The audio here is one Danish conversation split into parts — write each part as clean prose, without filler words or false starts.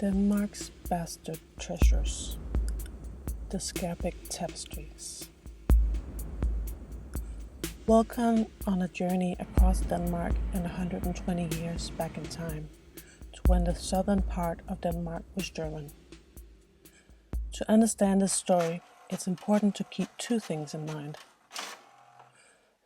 Denmark's bastard treasures, the Skærbæk Tapestries. Welcome on a journey across Denmark and 120 years back in time, to when the southern part of Denmark was German. To understand this story, it's important to keep two things in mind.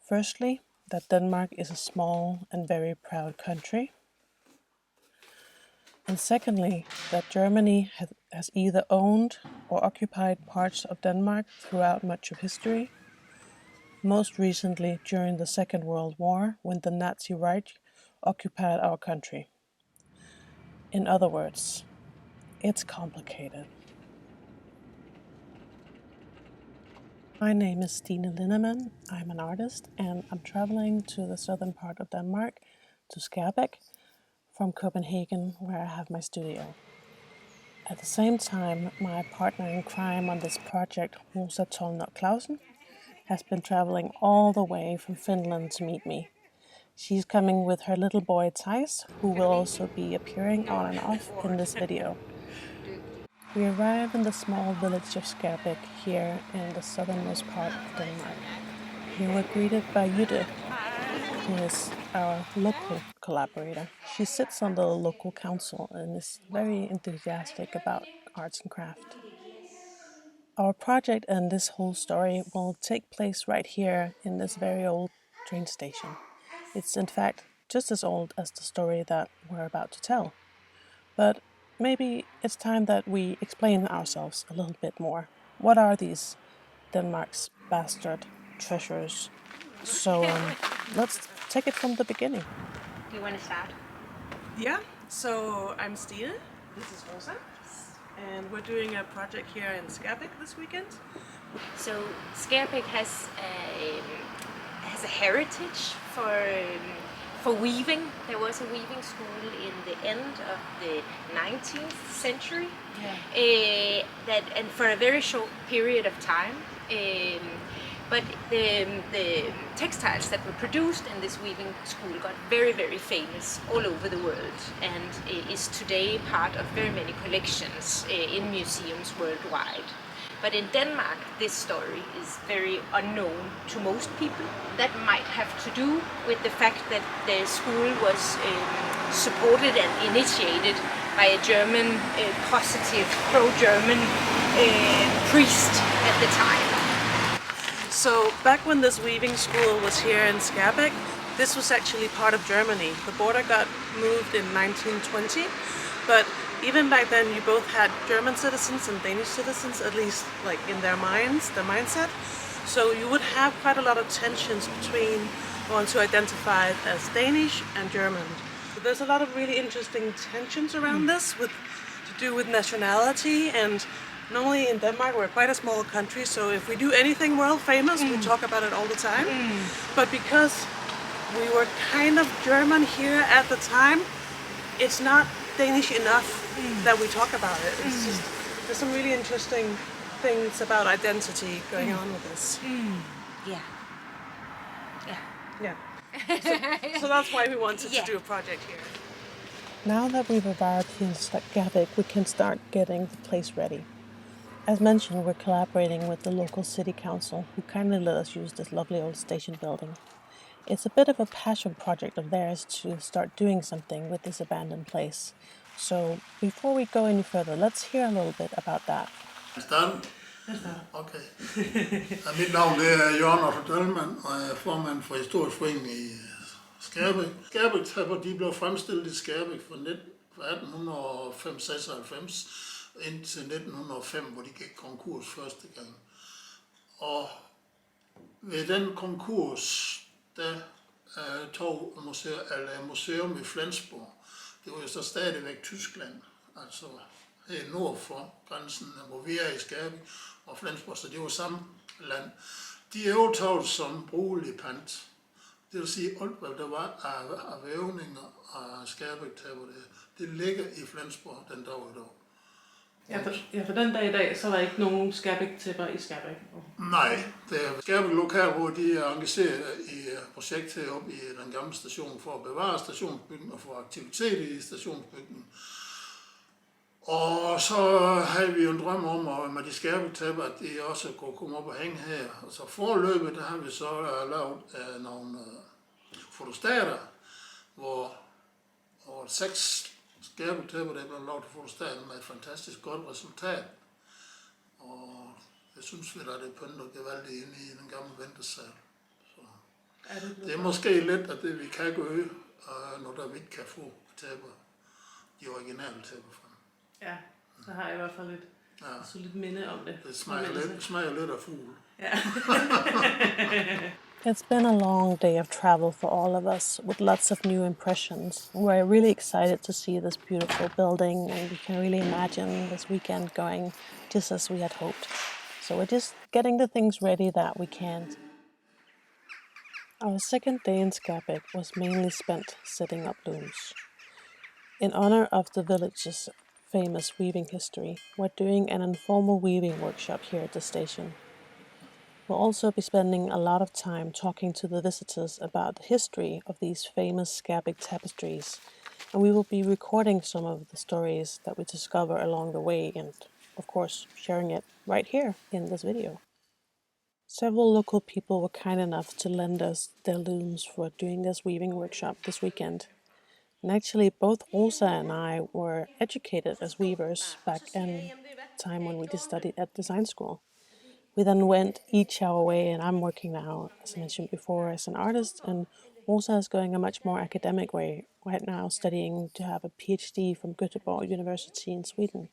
Firstly, that Denmark is a small and very proud country. And secondly, that Germany has either owned or occupied parts of Denmark throughout much of history, most recently during the Second World War, when the Nazi Reich occupied our country. In other words, it's complicated. My name is Stine Lindemann. I'm an artist and I'm traveling to the southern part of Denmark, to Skærbæk, from Copenhagen, where I have my studio. At the same time, my partner in crime on this project, Rosa Tolnov Clausen, has been traveling all the way from Finland to meet me. She's coming with her little boy Theis, who will also be appearing on and off in this video. We arrive in the small village of Skærbæk here in the southernmost part of Denmark. We were greeted by Jytte, who is our local collaborator. She sits on the local council and is very enthusiastic about arts and craft. Our project and this whole story will take place right here in this very old train station. It's in fact just as old as the story that we're about to tell. But maybe it's time that we explain ourselves a little bit more. What are these Denmark's bastard treasures? So let's take it from the beginning. Do you want to start? Yeah, so I'm Stine, this is Rosa, and we're doing a project here in Skærbæk this weekend. So Skærbæk has a heritage for weaving. There was a weaving school in the end of the 19th century, and for a very short period of time. But the textiles that were produced in this weaving school got very, very famous all over the world, and is today part of very many collections in museums worldwide. But in Denmark, this story is very unknown to most people. That might have to do with the fact that the school was supported and initiated by a German, positive, pro-German priest at the time. So back when this weaving school was here in Skærbæk, this was actually part of Germany. The border got moved in 1920, but even back then you both had German citizens and Danish citizens, at least like in their minds, their mindset. So you would have quite a lot of tensions between ones who identified as Danish and German. So there's a lot of really interesting tensions around this to do with nationality, and normally in Denmark we're quite a small country, so if we do anything world famous, we talk about it all the time. But because we were kind of German here at the time, it's not Danish enough that we talk about it. It's just, there's some really interesting things about identity going on with this. Yeah. So that's why we wanted to do a project here. Now that we've arrived here in Skærbæk, we can start getting the place ready. As mentioned, we're collaborating with the local city council, who kindly let us use this lovely old station building. It's a bit of a passion project of theirs to start doing something with this abandoned place. So before we go any further, let's hear a little bit about that. Okay. Mit navn er Jørn og Dahlmann, og jeg er formand for Historisk Forening i Skærbæk. Skærbæk Tapestries, de blev fremstillet i Skærbæk fra 1896 indtil 1905, hvor de gik konkurs første gang. Og ved den konkurs, der tog museum i Flensborg. Det var jo så stadigvæk Tyskland, altså helt nord for grænsen, hvor vi er i Skærbæk og Flensborg, så det var samme land. De overtog som brugelig pant. Det vil sige, alt hvad der var af vævninger og Skærbæk Tapestries, det ligger i Flensborg den dag i dag. Ja, for den dag i dag, så er der ikke nogen Skærbæk Tapestries i Skærbæk. Nej, det er Skærbæk Local Council, de er engageret i projekt heroppe i den gamle station for at bevare stationsbygningen og få aktivitet i stationsbygningen. Og så havde vi jo en drøm om, at med de Skærbæk tæpper, at de også kunne komme op og hænge her. Og så forløbet, der har vi så lavet nogle fotostater, hvor 6 Skærbæk tæpper, der blev lavet til fotostater med et fantastisk godt resultat. Og jeg synes vi, at det pynter gevaldigt ind i den gamle ventesal. Så det er måske lidt af det, vi kan gøre, når der vi ikke kan få tæpper, de originale tæpper frem. Ja, så har jeg i hvert fald et solidt minde om det. Det smager lidt af fugl. Ja. It's been a long day of travel for all of us, with lots of new impressions. We're really excited to see this beautiful building, and we can really imagine this weekend going just as we had hoped. So we're just getting the things ready that we can. Our second day in Skærbæk was mainly spent setting up looms. In honor of the village's famous weaving history, we're doing an informal weaving workshop here at the station. We'll also be spending a lot of time talking to the visitors about the history of these famous Skærbæk Tapestries, and we will be recording some of the stories that we discover along the way and, of course, sharing it right here in this video. Several local people were kind enough to lend us their looms for doing this weaving workshop this weekend. And actually, both Rosa and I were educated as weavers back in time when we just studied at design school. We then went each our way, and I'm working now, as I mentioned before, as an artist, and Rosa is going a much more academic way right now, studying to have a PhD from Göteborg University in Sweden.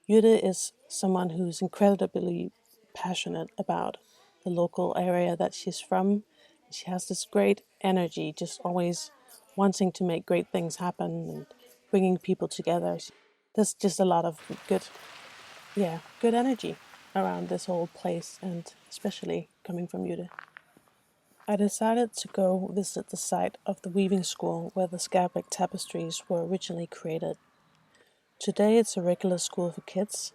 Jytte is someone who's incredibly passionate about the local area that she's from. She has this great energy, just always wanting to make great things happen and bringing people together. There's just a lot of good energy around this whole place, and especially coming from Jytte. I decided to go visit the site of the weaving school where the Skærbæk Tapestries were originally created. Today it's a regular school for kids,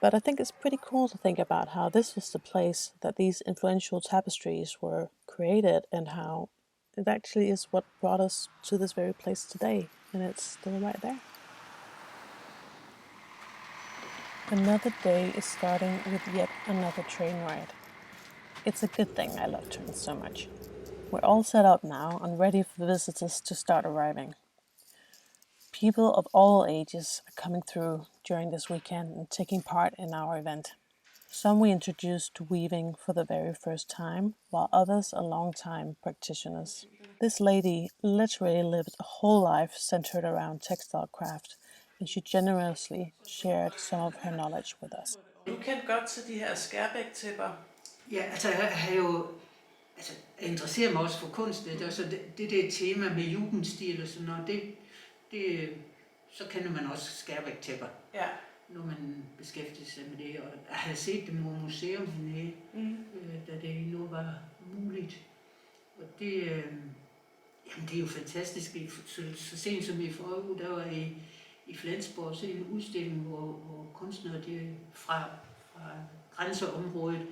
but I think it's pretty cool to think about how this was the place that these influential tapestries were created, and how it actually is what brought us to this very place today, and it's still right there. Another day is starting with yet another train ride. It's a good thing I love trains so much. We're all set up now and ready for the visitors to start arriving. People of all ages are coming through during this weekend and taking part in our event. Some we introduced to weaving for the very first time, while others are long-time practitioners. This lady literally lived a whole life centered around textile craft, and she generously shared some of her knowledge with us. Du kendte godt til de her Skærbæk-tæpper. Ja, altså jeg har jo interesseret mig også for kunst, så det der tema med jugendstil og sådan noget, så kender man også Skærbæk-tæpper, når man beskæftiger sig med det. Og jeg havde set dem på museum hernede, da det nu var muligt. Og det er jo fantastisk. Så sent som i forrige uge, der var i Flensborg så en udstilling, hvor kunstnere fra grænseområdet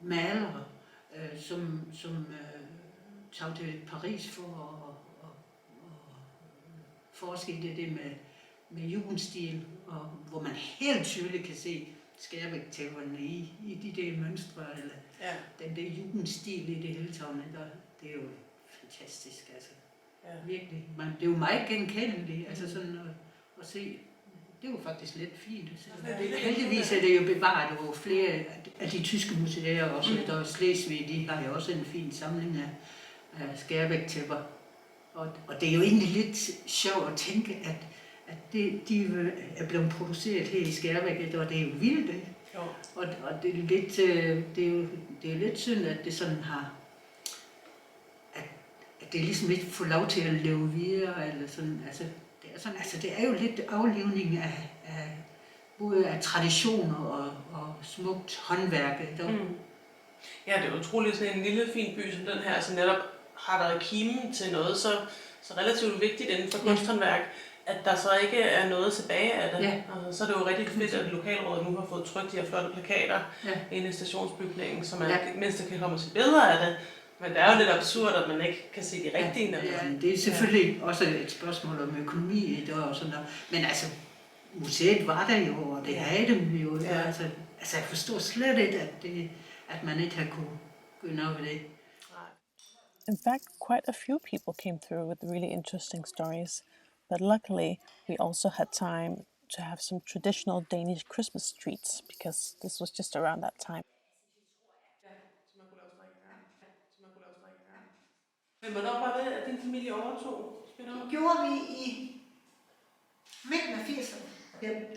malere, som tog til Paris for at forske i det med jugendstil, og hvor man helt tydeligt kan se Skærbæk-tæpperne i de der mønstre, eller den der jugendstil i det hele taget. Det er jo fantastisk, altså. Virkelig. Det er jo meget genkendeligt, altså sådan at se. Det er jo faktisk lidt fint. Heldigvis er det jo bevaret over flere af de tyske museer også. Der er Slesvig, de har jo også en fin samling af Skærbæk-tæpper. Og det er jo egentlig lidt sjovt at tænke, at de er blevet produceret her i Skærbæk, og det er jo vildt. Og det er jo lidt synd, at det sådan har, at det ligesom ikke får lov til at leve videre, eller sådan, det er jo lidt aflivning af både af traditioner og smukt håndværk. Ja, det er utroligt sådan en lille fin by som den her, altså netop har været kimen til noget så relativt vigtigt inden for kunsthåndværk, at der så ikke er noget tilbage af det. Altså, så er det jo rigtig fedt, at lokalrådet nu har fået trykt de her flotte plakater inde i stationsbygningen, så man mindst kan komme og se billeder af det, Men det er jo lidt absurd, at man ikke kan se de rigtige navne. Ja, det er selvfølgelig også et spørgsmål om økonomi i det og sådan noget. Men altså, museet var der jo, og det havde dem jo. Ja. Altså, jeg forstår slet ikke, at man ikke har kunne gøre noget ved det. In fact, quite a few people came through with really interesting stories, but luckily we also had time to have some traditional Danish Christmas treats because this was just around that time. Men hvornår var det, at din familie overtog spænderne? Det gjorde vi i midten af 80'erne.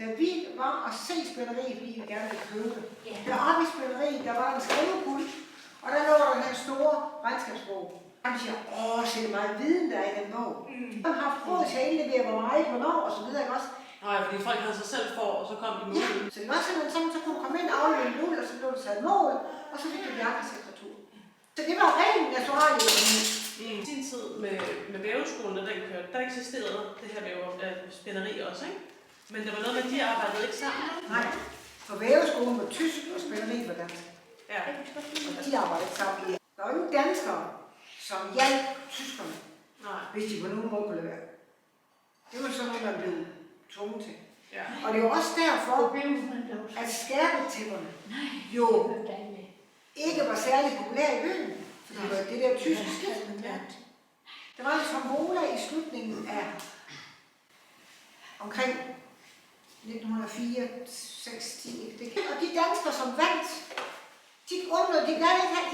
Da vi var og se spænderiet, vi gerne ville købe det. Deroppe i spænderiet, der var en skrivepult, og der lå der den her store regnskabsbog. Han siger, se det meget viden, der er i den bog. Han har haft råd til at indlevere, hvor meget, hvornår og så videre, ikke også? Nej, fordi folk havde sig selv for, og så kom de med. Ja, så det var simpelthen sådan, så kunne du komme ind og aflevere en og så blev du sat mål, og så fik du jakkesekretur. Så det var rent naturaløkonomi. I sin tid med væveskolen, da den kørte, der eksisterede det her spænderi også, ikke? Men det var noget med, at de arbejdede ikke sammen? Nej, for væveskolen var tysk, og spænderi var dansk. Ja. Og de arbejdede ikke sammen. Der var ingen danskere, som hjalp tyskerne, hvis de på nogen måde kunne levere. Det var sådan noget, man blev tvunget til. Ja. Og det var også derfor, at skærbæktæpperne jo ikke var særlig populære i byen. For det var det der tyske skidt. Der var en tombola i slutningen af omkring 1904, 6, 10. Og de danskere, som vandt, de gad ikke have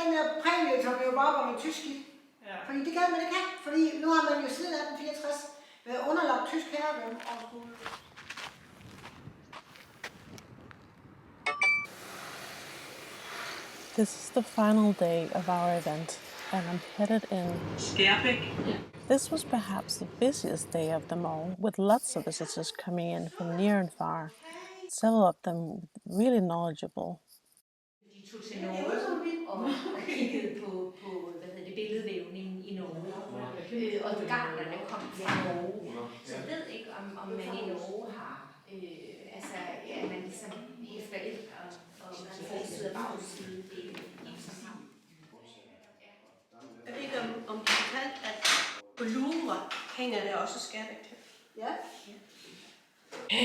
den der præmie, som jo bare var med tysk skidt. Ja. Fordi det gad man ikke have. Fordi nu har man jo siden 1864 været underlagt tysk herredømme og skulle... This is the final day of our event, and I'm headed in. Skærbæk. This was perhaps the busiest day of them all, with lots of visitors coming in from near and far, several of them really knowledgeable. De tog til Norge og kiggede på billedvævning i Norge, og garnerne kom fra Norge. Så jeg ved ikke, om man i Norge har, at man ligesom hæfter ind og forside og bagside. Jeg ved ikke, om du fortalte, at på Louvre hænger der også Skærbæk til. Ja. Det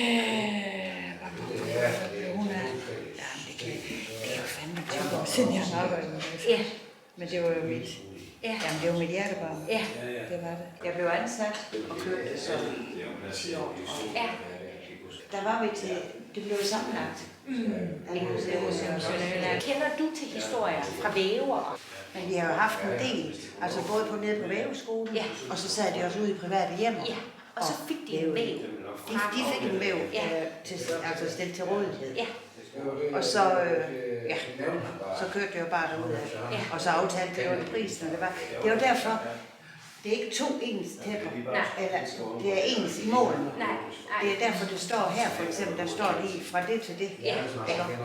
er jo fandme 20 år siden, jeg har arbejdet med det. Ja. Men det var jo mit, jamen, det var mit hjertebarn. Ja. Det var det. Jeg blev ansat og kørte det så i 10 år. Ja. Der var vi til, det blev sammenlagt. Kender du til historier fra vævere? Men vi har jo haft en del, altså både på nede på væveskolen, og så sad de også ude i private hjem. Ja, og så fik de en væv. De fik en væv, altså stillet til rådighed. Ja. Og så, så kørte det jo bare derudad. Ja. Og så aftalte det jo en pris, når det var. Det er jo derfor, det er ikke 2 ens tæpper, eller det er ens i målene. Det er derfor, det står her for eksempel, der står lige fra det til det. Ja.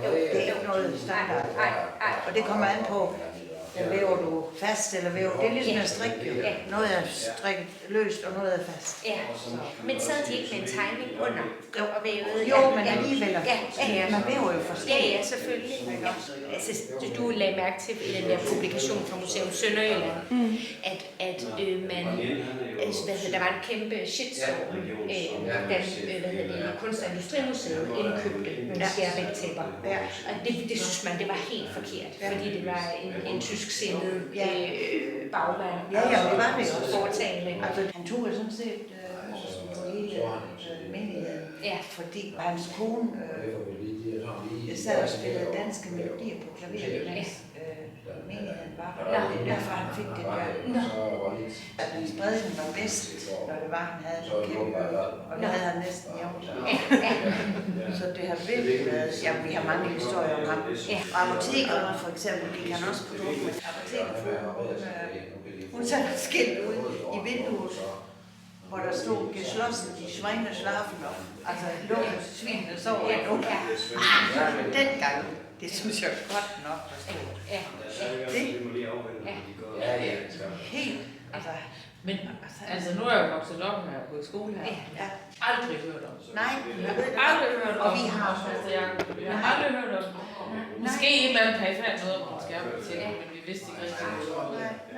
Det er ikke noget standard. Og det kommer an på, væver du fast eller væver. Det er ligesom at strikke jo. Noget er strikket løst, og noget er fast. Ja. Men så er de ikke med en timing under og vævede? Jo, men alligevel. Man væver jo forskelligt. Ja, selvfølgelig. Altså, du lagde mærke til i den der publikation fra Museum Sønderjylland, at der var en kæmpe shitstorm, da Kunst- og Industrimuseet indkøbte nogle Skærbæk-tæpper. Og det synes man, det var helt forkert, fordi det var en tysksindet bagmand, det var det også. foretagende. Altså, han tog jo sådan set på hele menigheden, fordi hans kone sad og spillede danske melodier på klaveret, mens menigheden var. Det er derfor, han fik det der. Spredningen var bedst, når det var, han havde en kæmpe møde, og det havde han næsten jævnt. Så det har virkelig været, vi har mange historier om ham. Og apotekerne for eksempel, de kan også få druk med apotekerfruen. Hun satte et skilt ud i vinduet, hvor der stod, geschlossen, de Schweine schlafen noch. Altså, lukke svinene sover endnu. Men dengang, det synes jeg godt nok var stort. Det? Helt, altså... Men altså, nu er jeg jo vokset op med at gå i skole her. Ja. Aldrig hørt om det. Nej, Aldrig hørt om og vi har aldrig hørt om det. Måske et eller andet perifært noget om Skærbæk til, men vi vidste ikke rigtig, hvad det var.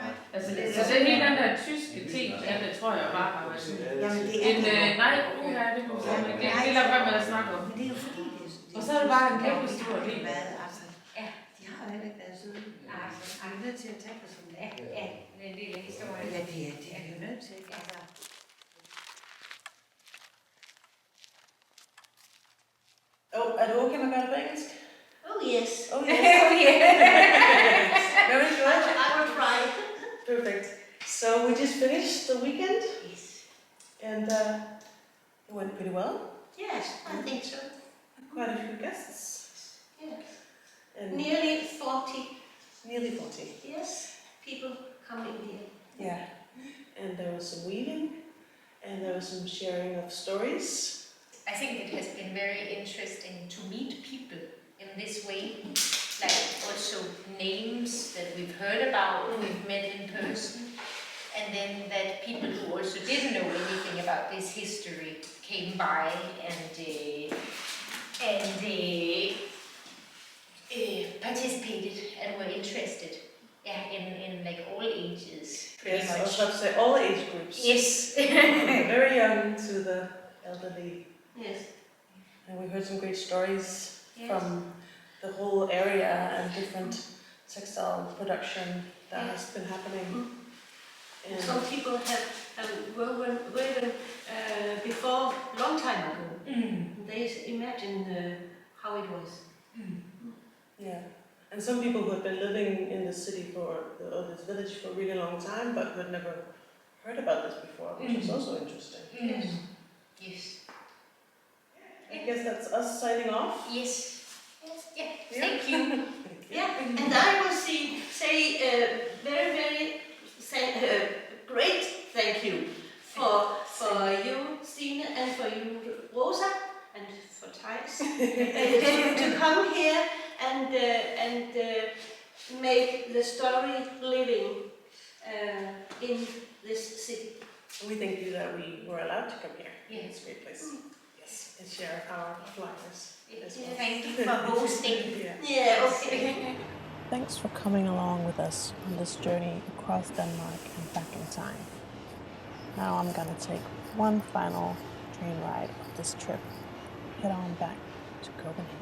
Nej. Altså, så det hele den der tyske ting, ja, det tror jeg bare har været sådan. Jamen, det er det jo. Nej, det lader være med at snakke om. Men det er jo fordi, Og så er det bare en kæmpe stor del. Altså, ja, de har jo heller ikke været søde. Altså, vi er nødt til at tage det som det er. Ja, det er en del af historien. Ja, det er vi jo nødt til. Altså. Er du okay med at gøre det på engelsk? Oh yes. Oh yes. Very good. I will try. Perfect. So we just finished the weekend Yes. and it went pretty well. Yes, I think so. Quite a few guests. Yes. And Nearly 40. nearly 40. Yes, people coming here. Yeah. And there was some weaving and there was some sharing of stories. I think it has been very interesting to meet people in this way, like also names that we've heard about, we've met in person, and then that people who also didn't know anything about this history came by and participated and were interested. Yeah, in like all ages, pretty Yes, I much. was about to say all age groups. Yes. Very young to the elderly. Yes. And we heard some great stories Yes. from the whole area and different textile production that Yeah. has been happening. And Some people have woven before long time ago. They imagine how it was. yeah, and some people who had been living in the city or this village for a really long time, but who had never heard about this before, which was also interesting. Yes. Yes. I guess that's us signing off. Yes. Yeah. Thank you. Yeah, and I will say very great thank you for you, Stine, and for you, Rosa, and for Thijs to come here and make the story living in this city. We thank you that we were allowed to come here. Yeah. It's a great place. Yes, and share our flyers as well. Thank you for hosting. Yeah. Yeah, okay. Thanks for coming along with us on this journey across Denmark and back in time. Now I'm gonna take one final train ride of this trip, head on back to Copenhagen.